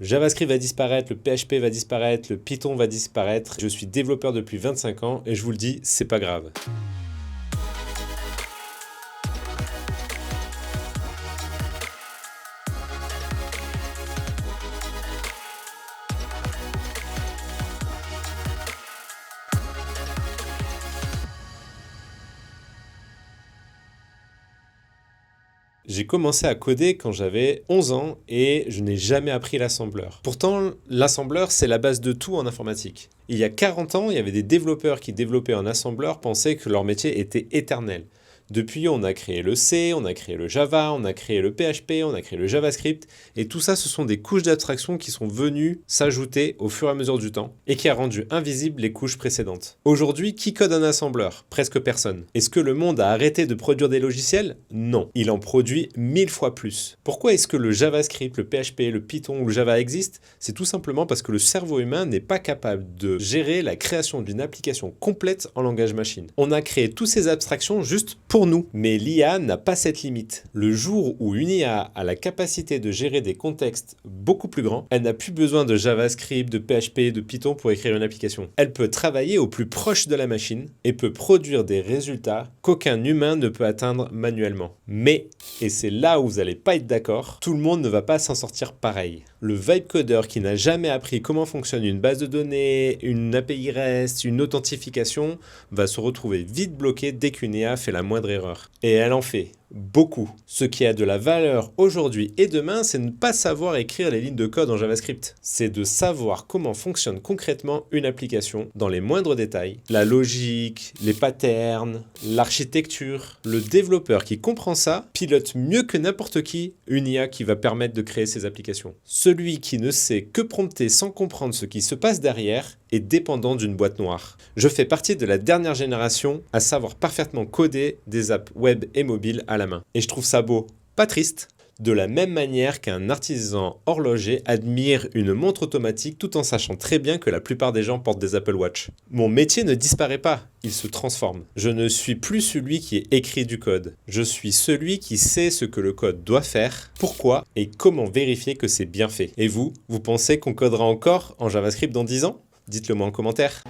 JavaScript va disparaître, le PHP va disparaître, le Python va disparaître. Je suis développeur depuis 25 ans et je vous le dis, c'est pas grave. J'ai commencé à coder quand j'avais 11 ans et je n'ai jamais appris l'assembleur. Pourtant, l'assembleur, c'est la base de tout en informatique. Il y a 40 ans, il y avait des développeurs qui développaient en assembleur pensaient que leur métier était éternel. Depuis, on a créé le C, on a créé le Java, on a créé le PHP, on a créé le JavaScript, et tout ça, ce sont des couches d'abstraction qui sont venues s'ajouter au fur et à mesure du temps, et qui a rendu invisibles les couches précédentes. Aujourd'hui, qui code un assembleur? Presque personne. Est-ce que le monde a arrêté de produire des logiciels? Non. Il en produit 1000 fois plus. Pourquoi est-ce que le JavaScript, le PHP, le Python ou le Java existent? C'est tout simplement parce que le cerveau humain n'est pas capable de gérer la création d'une application complète en langage machine. On a créé toutes ces abstractions juste pour nous. Mais l'IA n'a pas cette limite. Le jour où une IA a la capacité de gérer des contextes beaucoup plus grands, elle n'a plus besoin de JavaScript, de PHP, de Python pour écrire une application. Elle peut travailler au plus proche de la machine et peut produire des résultats qu'aucun humain ne peut atteindre manuellement. Mais, et c'est là où vous n'allez pas être d'accord, tout le monde ne va pas s'en sortir pareil. Le vibe codeur qui n'a jamais appris comment fonctionne une base de données, une API REST, une authentification, va se retrouver vite bloqué dès qu'une IA fait la moindre erreur. Et elle en fait beaucoup. Ce qui a de la valeur aujourd'hui et demain, c'est ne pas savoir écrire les lignes de code en JavaScript. C'est de savoir comment fonctionne concrètement une application dans les moindres détails. La logique, les patterns, l'architecture. Le développeur qui comprend ça pilote mieux que n'importe qui une IA qui va permettre de créer ces applications. Celui qui ne sait que prompter sans comprendre ce qui se passe derrière est dépendant d'une boîte noire. Je fais partie de la dernière génération à savoir parfaitement coder des apps web et mobiles à la main. Et je trouve ça beau, pas triste. De la même manière qu'un artisan horloger admire une montre automatique tout en sachant très bien que la plupart des gens portent des Apple Watch. Mon métier ne disparaît pas, il se transforme. Je ne suis plus celui qui écrit du code. Je suis celui qui sait ce que le code doit faire, pourquoi et comment vérifier que c'est bien fait. Et vous pensez qu'on codera encore en JavaScript dans 10 ans? Dites-le moi en commentaire.